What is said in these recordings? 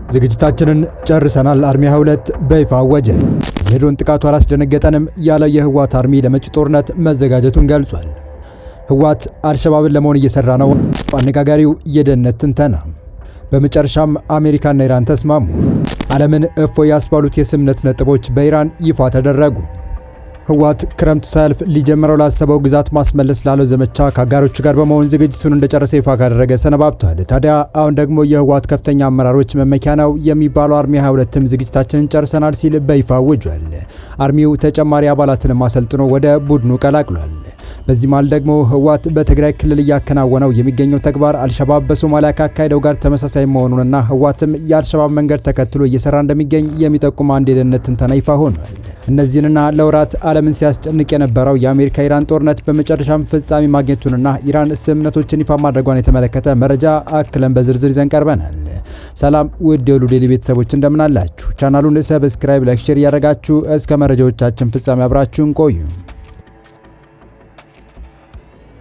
ዝግጅታችንን ጨርሰናል። አርሚ 22 በይፋ አወጀ። የድሮን ጥቃቱ አላስደነገጠንም ያለ የህወሓት አርሚ ለመጪው ጦርነት መዘጋጀቱን ገልጿል። ህወሓት አልሸባብን ለመሆን እየሰራ ነው። አነጋጋሪው የደህንነት ትንተና። በመጨረሻም አሜሪካና ኢራን ተስማሙ። ዓለምን እፎይ ያስባሉት የስምምነት ነጥቦች በኢራን ይፋ ተደረጉ። ህወሓት ክረምቱ ሳያልፍ ሊጀምረው ላሰበው ግዛት ማስመለስ ላለው ዘመቻ ከአጋሮቹ ጋር በመሆን ዝግጅቱን እንደጨረሰ ይፋ ካደረገ ሰነባብቷል። ታዲያ አሁን ደግሞ የህወሓት ከፍተኛ አመራሮች መመኪያ ነው የሚባለው አርሚ 22ም ዝግጅታችንን ጨርሰናል ሲል በይፋ አውጇል። አርሚው ተጨማሪ አባላትን አሰልጥኖ ወደ ቡድኑ ቀላቅሏል። በዚህ መሃል ደግሞ ህወሓት በትግራይ ክልል እያከናወነው የሚገኘው ተግባር አልሸባብ በሶማሊያ ካካሄደው ጋር ተመሳሳይ መሆኑንና ህወሓትም የአልሸባብ መንገድ ተከትሎ እየሰራ እንደሚገኝ የሚጠቁም አንድ የደህንነት ትንተና ይፋ ሆኗል። እነዚህንና ለወራት ዓለምን ሲያስጨንቅ የነበረው የአሜሪካ ኢራን ጦርነት በመጨረሻም ፍጻሜ ማግኘቱንና ኢራን ስምምነቶችን ይፋ ማድረጓን የተመለከተ መረጃ አክለን በዝርዝር ይዘን ቀርበናል። ሰላም ውድ የሁሉ ዴይሊ ቤተሰቦች እንደምን አላችሁ? ቻናሉን ሰብስክራይብ፣ ላይክ፣ ሼር እያደረጋችሁ እስከ መረጃዎቻችን ፍጻሜ አብራችሁን ቆዩ።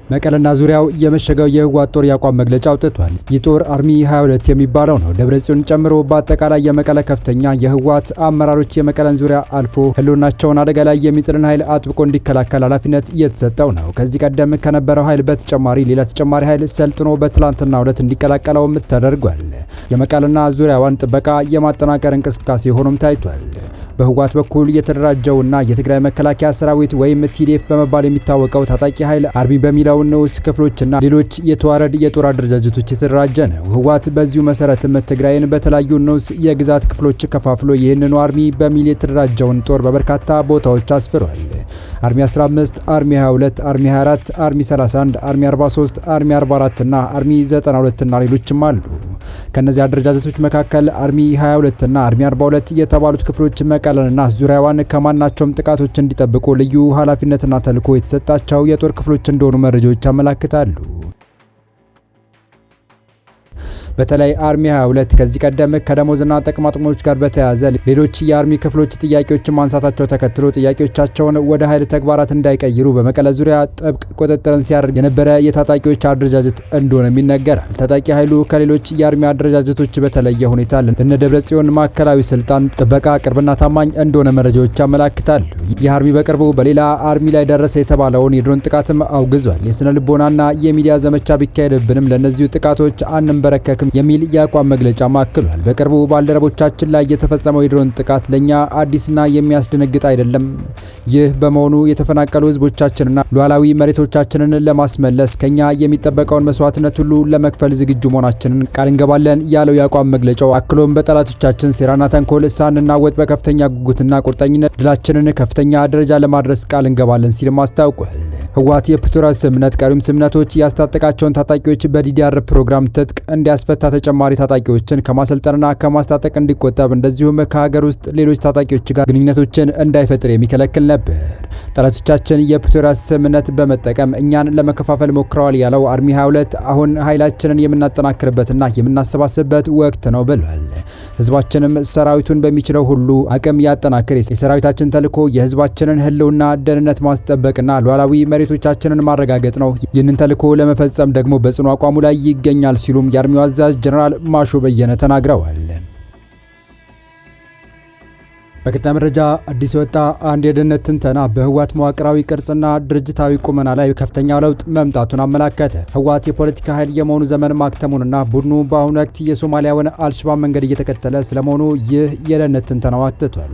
መቀለና ዙሪያው የመሸገው የህወሓት ጦር ያቋም መግለጫ አውጥቷል። ይህ ጦር አርሚ 22 የሚባለው ነው። ደብረጽዮን ጨምሮ በአጠቃላይ የመቀለ ከፍተኛ የህወሓት አመራሮች የመቀለን ዙሪያ አልፎ ህልውናቸውን አደጋ ላይ የሚጥልን ኃይል አጥብቆ እንዲከላከል ኃላፊነት የተሰጠው ነው። ከዚህ ቀደም ከነበረው ኃይል በተጨማሪ ሌላ ተጨማሪ ኃይል ሰልጥኖ በትላንትናው ዕለት እንዲቀላቀለውም ተደርጓል። የመቀለና ዙሪያዋን ጥበቃ የማጠናከር እንቅስቃሴ ሆኖም ታይቷል። በህወሓት በኩል የተደራጀውና የትግራይ መከላከያ ሰራዊት ወይም ቲዲኤፍ በመባል የሚታወቀው ታጣቂ ኃይል አርሚ በሚለው ንዑስ ክፍሎችና ሌሎች የተዋረድ የጦር አደረጃጀቶች የተደራጀ ነው። ህወሓት በዚሁ መሰረትም ትግራይን በተለያዩ ንዑስ የግዛት ክፍሎች ከፋፍሎ ይህንኑ አርሚ በሚል የተደራጀውን ጦር በበርካታ ቦታዎች አስፍሯል። አርሚ 15፣ አርሚ 22፣ አርሚ 24፣ አርሚ 31፣ አርሚ 43፣ አርሚ 44 እና አርሚ 92 እና ሌሎችም አሉ። ከነዚህ አደረጃጀቶች መካከል አርሚ 22 እና አርሚ 42 የተባሉት ክፍሎች መቀለንና ዙሪያዋን ከማናቸውም ጥቃቶች እንዲጠብቁ ልዩ ኃላፊነትና ተልዕኮ የተሰጣቸው የጦር ክፍሎች እንደሆኑ መረጃዎች ያመለክታሉ። በተለይ አርሚ 22 ከዚህ ቀደም ከደሞዝና ጥቅማጥቅሞች ጋር በተያያዘ ሌሎች የአርሚ ክፍሎች ጥያቄዎችን ማንሳታቸው ተከትሎ ጥያቄዎቻቸውን ወደ ኃይል ተግባራት እንዳይቀይሩ በመቀለ ዙሪያ ጥብቅ ቁጥጥርን ሲያደርግ የነበረ የታጣቂዎች አደረጃጀት እንደሆነም ይነገራል። ታጣቂ ኃይሉ ከሌሎች የአርሚ አደረጃጀቶች በተለየ ሁኔታ ለደብረጽዮን ማዕከላዊ ስልጣን ጥበቃ ቅርብና ታማኝ እንደሆነ መረጃዎች ያመለክታሉ። ይህ አርሚ በቅርቡ በሌላ አርሚ ላይ ደረሰ የተባለውን የድሮን ጥቃትም አውግዟል። የስነ ልቦናና የሚዲያ ዘመቻ ቢካሄድብንም ለእነዚሁ ጥቃቶች አንንበረከክም የሚል የአቋም መግለጫ ማክሏል። በቅርቡ ባልደረቦቻችን ላይ የተፈጸመው የድሮን ጥቃት ለኛ አዲስና የሚያስደነግጥ አይደለም። ይህ በመሆኑ የተፈናቀሉ ህዝቦቻችንና ሉዓላዊ መሬቶቻችንን ለማስመለስ ከኛ የሚጠበቀውን መስዋዕትነት ሁሉ ለመክፈል ዝግጁ መሆናችንን ቃል እንገባለን ያለው የአቋም መግለጫው አክሎም በጠላቶቻችን ሴራና ተንኮል ሳንናወጥ በከፍተኛ ጉጉትና ቁርጠኝነት ድላችንን ከፍተኛ ደረጃ ለማድረስ ቃል እንገባለን ሲልም አስታውቋል። ህወሓት የፕሪቶሪያ ስምምነት ቀሪም ስምምነቶች ያስታጠቃቸውን ታጣቂዎች በዲዲአር ፕሮግራም ትጥቅ እንዲያስፈታ ተጨማሪ ታጣቂዎችን ከማሰልጠንና ከማስታጠቅ እንዲቆጠብ እንደዚሁም ከሀገር ውስጥ ሌሎች ታጣቂዎች ጋር ግንኙነቶችን እንዳይፈጥር የሚከለክል ነበር። ጠላቶቻችን የፕሪቶሪያ ስምምነት በመጠቀም እኛን ለመከፋፈል ሞክረዋል ያለው አርሚ 22 አሁን ኃይላችንን የምናጠናክርበትና የምናሰባስብበት ወቅት ነው ብሏል። ህዝባችንም ሰራዊቱን በሚችለው ሁሉ አቅም ያጠናክር። የሰራዊታችን ተልዕኮ የህዝባችንን ህልውና ደህንነት ማስጠበቅና ሉዓላዊ መሬቶቻችንን ማረጋገጥ ነው። ይህንን ተልዕኮ ለመፈጸም ደግሞ በጽኑ አቋሙ ላይ ይገኛል ሲሉም የአርሚው አዛዥ ጀነራል ማሾ በየነ ተናግረዋል። በቀጣይ መረጃ አዲስ የወጣ አንድ የደህንነት ትንተና በህወሓት መዋቅራዊ ቅርጽና ድርጅታዊ ቁመና ላይ ከፍተኛ ለውጥ መምጣቱን አመላከተ። ህወሓት የፖለቲካ ኃይል የመሆኑ ዘመን ማክተሙንና ቡድኑ በአሁኑ ወቅት የሶማሊያውን አልሸባብ መንገድ እየተከተለ ስለመሆኑ ይህ የደህንነት ትንተናው አትቷል።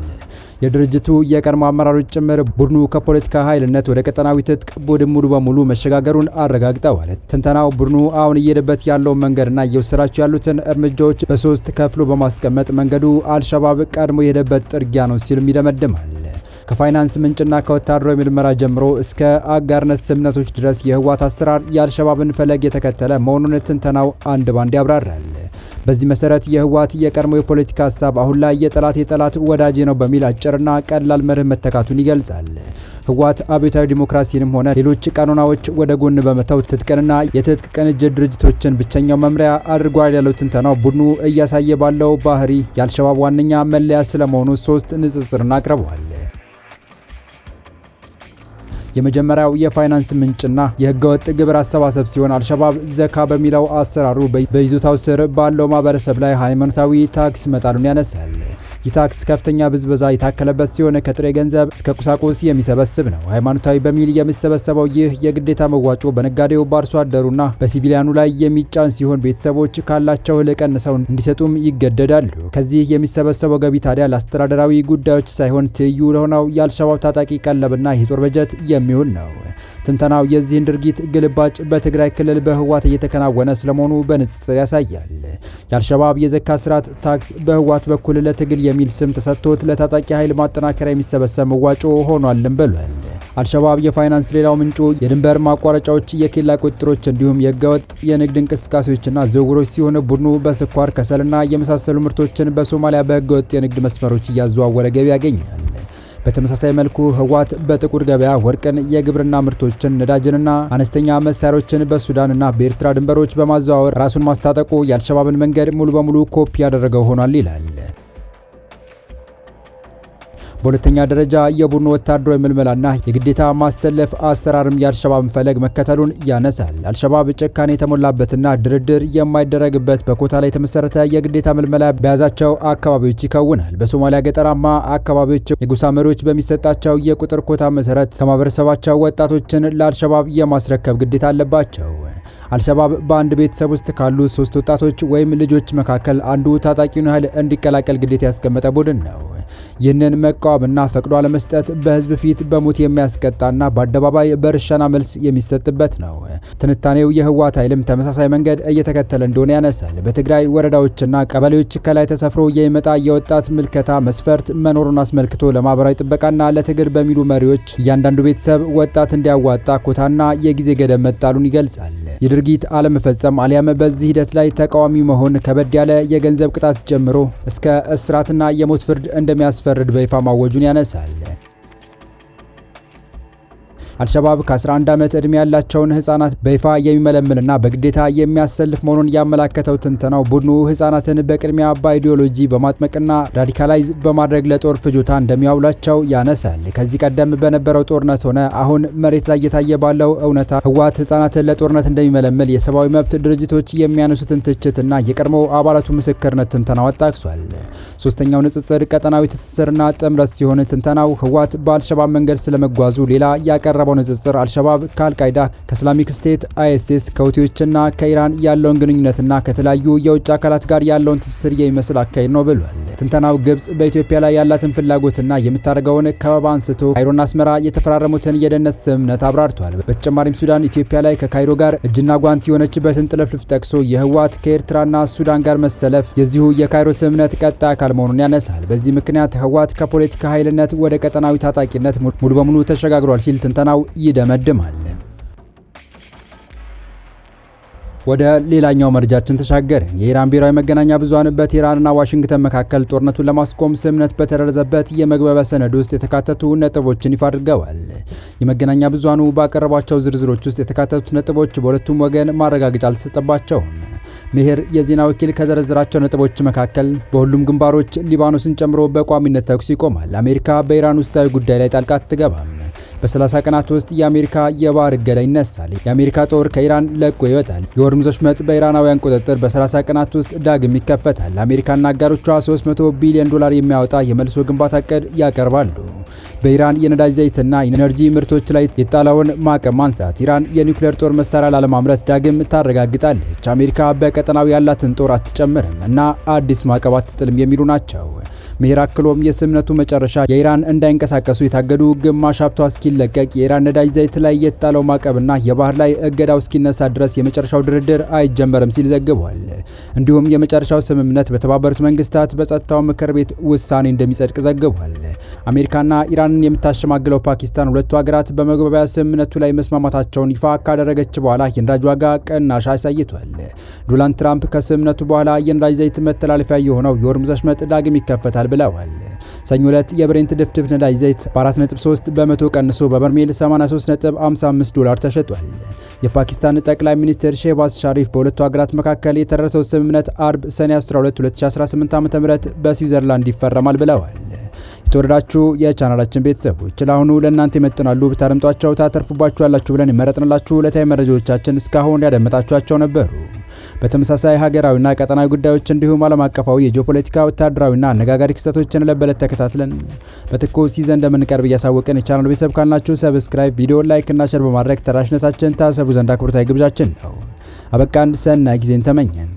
የድርጅቱ የቀድሞ አመራሮች ጭምር ቡድኑ ከፖለቲካ ኃይልነት ወደ ቀጠናዊ ትጥቅ ቡድን ሙሉ በሙሉ መሸጋገሩን አረጋግጠዋል። ትንተናው ቡድኑ አሁን እየሄደበት ያለውን መንገድና እየወሰዳቸው ያሉትን እርምጃዎች በሶስት ከፍሎ በማስቀመጥ መንገዱ አልሸባብ ቀድሞ የሄደበት ጥርጊያ ነው ሲልም ይደመድማል። ከፋይናንስ ምንጭና ከወታደራዊ ምርመራ ጀምሮ እስከ አጋርነት ስምምነቶች ድረስ የህወሓት አሰራር የአልሸባብን ፈለግ የተከተለ መሆኑን ትንተናው አንድ ባንድ ያብራራል። በዚህ መሰረት የህወሓት የቀድሞ የፖለቲካ ሀሳብ አሁን ላይ የጠላት ወዳጄ ነው በሚል አጭርና ቀላል መርህ መተካቱን ይገልጻል። ህወሓት አብዮታዊ ዲሞክራሲንም ሆነ ሌሎች ቀኖናዎች ወደ ጎን በመተው ትጥቅንና የትጥቅ ቅንጅት ድርጅቶችን ብቸኛው መምሪያ አድርጓል ያለው ትንተናው ቡድኑ እያሳየ ባለው ባህሪ የአልሸባብ ዋነኛ መለያ ስለመሆኑ ሶስት ንጽጽርን አቅርበዋል። የመጀመሪያው የፋይናንስ ምንጭና የህገወጥ ግብር አሰባሰብ ሲሆን አልሸባብ ዘካ በሚለው አሰራሩ በይዞታው ስር ባለው ማህበረሰብ ላይ ሃይማኖታዊ ታክስ መጣሉን ያነሳል። ይህ ታክስ ከፍተኛ ብዝበዛ የታከለበት ሲሆን ከጥሬ ገንዘብ እስከ ቁሳቁስ የሚሰበስብ ነው። ሃይማኖታዊ በሚል የሚሰበሰበው ይህ የግዴታ መዋጮ በነጋዴው በአርሶ አደሩና በሲቪሊያኑ ላይ የሚጫን ሲሆን ቤተሰቦች ካላቸው እህል ቀንሰው እንዲሰጡም ይገደዳሉ። ከዚህ የሚሰበሰበው ገቢ ታዲያ ለአስተዳደራዊ ጉዳዮች ሳይሆን ትይዩ ለሆነው የአልሸባብ ታጣቂ ቀለብና የጦር በጀት የሚውል ነው። ትንተናው የዚህን ድርጊት ግልባጭ በትግራይ ክልል በህወሓት እየተከናወነ ስለመሆኑ በንጽጽር ያሳያል። የአልሸባብ የዘካ ስርዓት ታክስ በህወሓት በኩል ለትግል የሚል ስም ተሰጥቶት ለታጣቂ ኃይል ማጠናከሪያ የሚሰበሰብ መዋጮ ሆኗልም ብሏል። አልሸባብ የፋይናንስ ሌላው ምንጩ የድንበር ማቋረጫዎች፣ የኬላ ቁጥጥሮች እንዲሁም የህገወጥ የንግድ እንቅስቃሴዎችና ዝውውሮች ሲሆን ቡድኑ በስኳር ከሰልና የመሳሰሉ ምርቶችን በሶማሊያ በህገወጥ የንግድ መስመሮች እያዘዋወረ ገቢ ያገኛል። በተመሳሳይ መልኩ ህወሓት በጥቁር ገበያ ወርቅን፣ የግብርና ምርቶችን፣ ነዳጅንና አነስተኛ መሳሪያዎችን በሱዳንና በኤርትራ ድንበሮች በማዘዋወር ራሱን ማስታጠቁ የአልሸባብን መንገድ ሙሉ በሙሉ ኮፒ ያደረገው ሆኗል ይላል። በሁለተኛ ደረጃ የቡድኑ ወታደራዊ ምልመላና የግዴታ ማሰለፍ አሰራርም የአልሸባብን ፈለግ መከተሉን ያነሳል። አልሸባብ ጭካኔ የተሞላበትና ድርድር የማይደረግበት በኮታ ላይ የተመሰረተ የግዴታ ምልመላ በያዛቸው አካባቢዎች ይከውናል። በሶማሊያ ገጠራማ አካባቢዎች የጎሳ መሪዎች በሚሰጣቸው የቁጥር ኮታ መሰረት ከማህበረሰባቸው ወጣቶችን ለአልሸባብ የማስረከብ ግዴታ አለባቸው። አልሸባብ በአንድ ቤተሰብ ውስጥ ካሉ 3 ወጣቶች ወይም ልጆች መካከል አንዱ ታጣቂውን ኃይል እንዲቀላቀል ግዴታ ያስቀመጠ ቡድን ነው። ይህንን መቃወምና ፈቅዶ አለመስጠት በህዝብ ፊት በሞት የሚያስቀጣና በአደባባይ በርሻና መልስ የሚሰጥበት ነው። ትንታኔው የህወሓት ኃይልም ተመሳሳይ መንገድ እየተከተለ እንደሆነ ያነሳል። በትግራይ ወረዳዎችና ቀበሌዎች ከላይ ተሰፍሮ የሚመጣ የወጣት ምልከታ መስፈርት መኖሩን አስመልክቶ ለማህበራዊ ጥበቃና ለትግል በሚሉ መሪዎች እያንዳንዱ ቤተሰብ ወጣት እንዲያዋጣ ኮታና የጊዜ ገደብ መጣሉን ይገልጻል። የድርጊት አለመፈጸም አሊያም በዚህ ሂደት ላይ ተቃዋሚ መሆን ከበድ ያለ የገንዘብ ቅጣት ጨምሮ እስከ እስራትና የሞት ፍርድ እንደሚያስፈርድ በይፋ ማወጁን ያነሳል። አልሸባብ ከ11 ዓመት ዕድሜ ያላቸውን ህፃናት በይፋ የሚመለምልና በግዴታ የሚያሰልፍ መሆኑን ያመላከተው ትንተናው ቡድኑ ህፃናትን በቅድሚያ በአይዲዮሎጂ በማጥመቅና ራዲካላይዝ በማድረግ ለጦር ፍጆታ እንደሚያውላቸው ያነሳል። ከዚህ ቀደም በነበረው ጦርነት ሆነ አሁን መሬት ላይ እየታየ ባለው እውነታ ህወሓት ህፃናትን ለጦርነት እንደሚመለምል የሰብአዊ መብት ድርጅቶች የሚያነሱትን ትችትና የቀድሞ አባላቱ ምስክርነት ትንተናው አጣቅሷል። ሶስተኛው ንጽጽር ቀጠናዊ ትስስርና ጥምረት ሲሆን ትንተናው ህወሓት በአልሸባብ መንገድ ስለመጓዙ ሌላ ያቀረበው ንጽጽር አልሸባብ ከአልቃይዳ፣ ከእስላሚክ ስቴት፣ አይኤስኤስ፣ ከሁቲዎችና ከኢራን ያለውን ግንኙነትና ከተለያዩ የውጭ አካላት ጋር ያለውን ትስስር የሚመስል አካሄድ ነው ብሏል። ትንተናው ግብጽ በኢትዮጵያ ላይ ያላትን ፍላጎትና የምታደርገውን ከበባ አንስቶ ካይሮና አስመራ የተፈራረሙትን የደህንነት ስምምነት አብራርቷል። በተጨማሪም ሱዳን ኢትዮጵያ ላይ ከካይሮ ጋር እጅና ጓንት የሆነችበትን ጥልፍልፍ ጠቅሶ የህወሓት ከኤርትራና ሱዳን ጋር መሰለፍ የዚሁ የካይሮ ስምምነት ቀጣይ አካል መሆኑን ያነሳል። በዚህ ምክንያት ህወሓት ከፖለቲካ ኃይልነት ወደ ቀጠናዊ ታጣቂነት ሙሉ በሙሉ ተሸጋግሯል ሲል ትንተናው ይደመድማል። ወደ ሌላኛው መረጃችን ተሻገርን። የኢራን ብሔራዊ መገናኛ ብዙሃን በቴህራንና ዋሽንግተን መካከል ጦርነቱን ለማስቆም ስምምነት በተደረሰበት የመግባቢያ ሰነድ ውስጥ የተካተቱ ነጥቦችን ይፋ አድርገዋል። የመገናኛ ብዙሃኑ ባቀረቧቸው ዝርዝሮች ውስጥ የተካተቱት ነጥቦች በሁለቱም ወገን ማረጋገጫ አልተሰጠባቸውም። ሜሄር የዜና ወኪል ከዘረዘራቸው ነጥቦች መካከል በሁሉም ግንባሮች ሊባኖስን ጨምሮ በቋሚነት ተኩስ ይቆማል፣ አሜሪካ በኢራን ውስጣዊ ጉዳይ ላይ ጣልቃ አትገባም፣ በ30 ቀናት ውስጥ የአሜሪካ የባህር እገዳ ይነሳል፣ የአሜሪካ ጦር ከኢራን ለቆ ይወጣል፣ የሆርሙዝ ወሽመጥ በኢራናውያን ቁጥጥር በ30 ቀናት ውስጥ ዳግም ይከፈታል፣ አሜሪካና አጋሮቿ $300 ቢሊዮን የሚያወጣ የመልሶ ግንባታ እቅድ ያቀርባሉ፣ በኢራን የነዳጅ ዘይትና ኢነርጂ ምርቶች ላይ የጣለውን ማዕቀብ ማንሳት፣ ኢራን የኒውክሌር ጦር መሳሪያ ላለማምረት ዳግም ታረጋግጣለች፣ አሜሪካ በቀጠናው ያላትን ጦር አትጨምርም እና አዲስ ማዕቀብ አትጥልም የሚሉ ናቸው። ሜሄር አክሎም የስምምነቱ መጨረሻ የኢራን እንዳይንቀሳቀሱ የታገዱ ግማሽ ሀብቷ እስኪለቀቅ የኢራን ነዳጅ ዘይት ላይ የጣለው ማዕቀብና የባህር ላይ እገዳው እስኪነሳ ድረስ የመጨረሻው ድርድር አይጀመርም ሲል ዘግቧል። እንዲሁም የመጨረሻው ስምምነት በተባበሩት መንግስታት በጸጥታው ምክር ቤት ውሳኔ እንደሚጸድቅ ዘግቧል። አሜሪካና ኢራንን የምታሸማግለው ፓኪስታን ሁለቱ ሀገራት በመግባቢያ ስምምነቱ ላይ መስማማታቸውን ይፋ ካደረገች በኋላ የነዳጅ ዋጋ ቅናሽ አሳይቷል። ዶናልድ ትራምፕ ከስምምነቱ በኋላ የነዳጅ ዘይት መተላለፊያ የሆነው የሆርሙዝ ወሽመጥ ዳግም ይከፈታል ብለዋል። ሰኞ ዕለት የብሬንት ድፍድፍ ነዳጅ ዘይት በ4.3 በመቶ ቀንሶ በበርሜል $83.55 ተሸጧል። የፓኪስታን ጠቅላይ ሚኒስትር ሼህባዝ ሻሪፍ በሁለቱ ሀገራት መካከል የተደረሰው ስምምነት አርብ ሰኔ 12 2018 ዓ.ም በስዊዘርላንድ ይፈረማል ብለዋል። የተወደዳችሁ የቻናላችን ቤተሰቦች ለአሁኑ ለእናንተ ይመጥናሉ ብታደምጧቸው ታተርፉባችኋላችሁ ብለን የመረጥንላችሁ ዕለታዊ መረጃዎቻችን እስካሁን ያደመጣችኋቸው ነበሩ። በተመሳሳይ ሀገራዊና ቀጠናዊ ጉዳዮች እንዲሁም ዓለም አቀፋዊ የጂኦፖለቲካ ወታደራዊና አነጋጋሪ ክስተቶችን ለበለት ተከታትለን በትኩስ ይዘን እንደምንቀርብ እያሳወቅን የቻናሉ ቤተሰብ ካልናችሁ ሰብስክራይብ፣ ቪዲዮ ላይክ እና ሼር በማድረግ ተደራሽነታችን ታሰፉ ዘንድ አክብሮታዊ ግብዣችን ነው። አበቃን። ሰናይ ጊዜን ተመኘን።